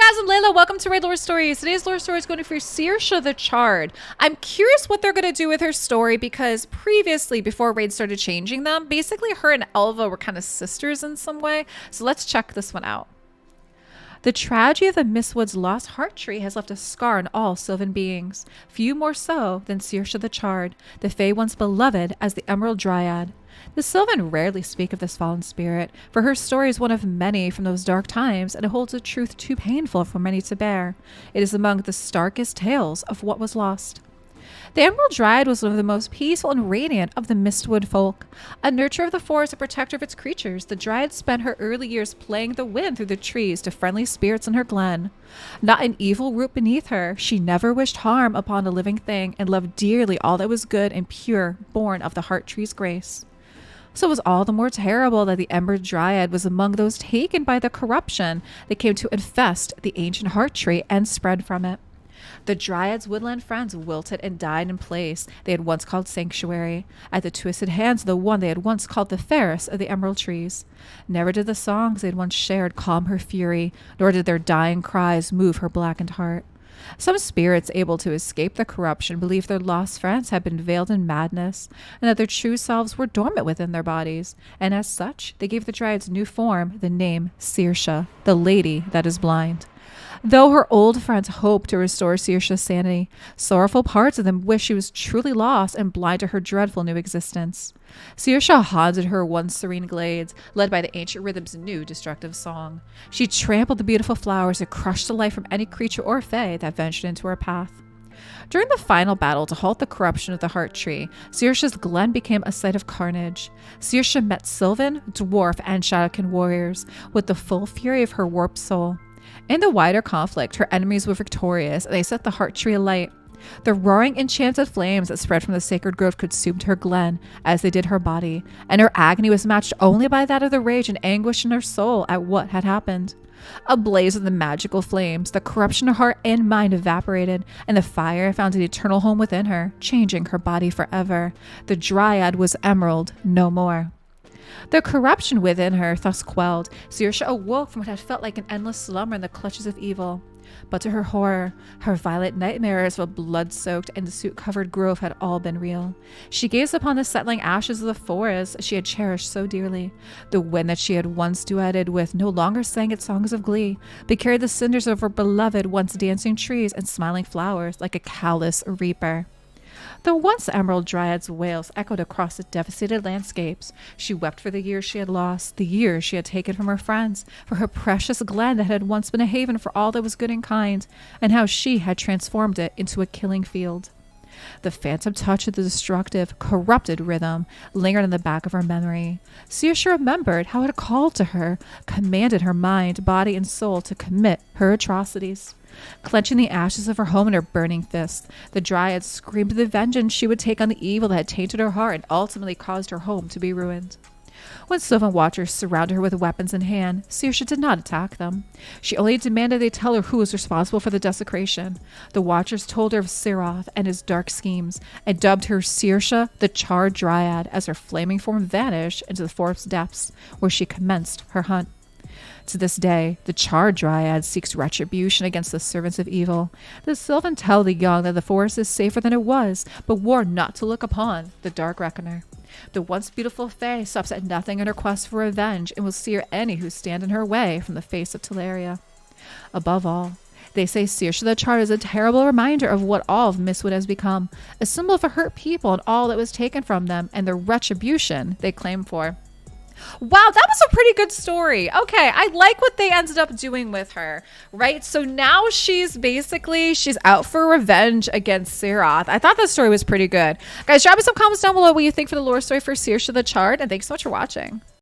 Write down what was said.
guys, I'm Layla. Welcome to Raid Lore Stories. Today's lore story is going to be for Searsha the Charred. I'm curious what they're going to do with her story because previously, before Raid started changing them, basically her and Elva were kind of sisters in some way. So let's check this one out. The tragedy of the Mistwood's lost heart tree has left a scar on all Sylvan beings, few more so than Searsha the Charred, the Fae once beloved as the Emerald Dryad. The Sylvan rarely speak of this fallen spirit, for her story is one of many from those dark times, and it holds a truth too painful for many to bear. It is among the starkest tales of what was lost. The Emerald Dryad was one of the most peaceful and radiant of the Mistwood folk. A nurturer of the forest and protector of its creatures, the Dryad spent her early years playing the wind through the trees to friendly spirits in her glen. Not an evil root beneath her, she never wished harm upon a living thing and loved dearly all that was good and pure, born of the heart tree's grace. So it was all the more terrible that the Emerald Dryad was among those taken by the corruption that came to infest the ancient heart tree and spread from it. The Dryad's woodland friends wilted and died in place they had once called sanctuary, at the twisted hands of the one they had once called the fairest of the emerald trees. Never did the songs they had once shared calm her fury, nor did their dying cries move her blackened heart. Some spirits able to escape the corruption believed their lost friends had been veiled in madness, and that their true selves were dormant within their bodies, and as such they gave the Dryad's new form the name Searsha, the lady that is blind. Though her old friends hoped to restore Searsha's sanity, sorrowful parts of them wished she was truly lost and blind to her dreadful new existence. Searsha haunted her once serene glades, led by the ancient rhythm's new destructive song. She trampled the beautiful flowers and crushed the life from any creature or fae that ventured into her path. During the final battle to halt the corruption of the heart tree, Searsha's glen became a site of carnage. Searsha met Sylvan, dwarf, and Shadowkin warriors with the full fury of her warped soul. In the wider conflict, her enemies were victorious, and they set the heart tree alight. The roaring enchanted flames that spread from the sacred grove consumed her glen, as they did her body, and her agony was matched only by that of the rage and anguish in her soul at what had happened. Ablaze with the magical flames, the corruption of heart and mind evaporated, and the fire found an eternal home within her, changing her body forever. The Dryad was emerald no more. The corruption within her thus quelled, Searsha awoke from what had felt like an endless slumber in the clutches of evil. But to her horror, her violent nightmares of a blood-soaked and soot-covered grove had all been real. She gazed upon the settling ashes of the forest she had cherished so dearly. The wind that she had once duetted with no longer sang its songs of glee, but carried the cinders of her beloved once dancing trees and smiling flowers like a callous reaper. The once Emerald Dryad's wails echoed across the devastated landscapes. She wept for the years she had lost, the years she had taken from her friends, for her precious glen that had once been a haven for all that was good and kind, and how she had transformed it into a killing field. The phantom touch of the destructive, corrupted rhythm lingered in the back of her memory. Searsha remembered how it had called to her, commanded her mind, body, and soul to commit her atrocities. Clenching the ashes of her home in her burning fist, the Dryad screamed the vengeance she would take on the evil that had tainted her heart and ultimately caused her home to be ruined. When Sylvan watchers surrounded her with weapons in hand, Searsha did not attack them. She only demanded they tell her who was responsible for the desecration. The watchers told her of Siroth and his dark schemes, and dubbed her Searsha the Charred Dryad as her flaming form vanished into the forest's depths, where she commenced her hunt. To this day, the Charred Dryad seeks retribution against the servants of evil. The Sylvan tell the young that the forest is safer than it was, but warn not to look upon the Dark Reckoner. The once beautiful Fae stops at nothing in her quest for revenge and will sear any who stand in her way from the face of Teleria. Above all, they say Searsha the Charred is a terrible reminder of what all of Mistwood has become, a symbol for hurt people and all that was taken from them and the retribution they claim for. Wow, that was a pretty good story. Okay, I like what they ended up doing with her, right? So now she's out for revenge against Siroth. I thought that story was pretty good. Guys, drop me some comments down below what you think for the lore story for Searsha the Charred, and thanks so much for watching.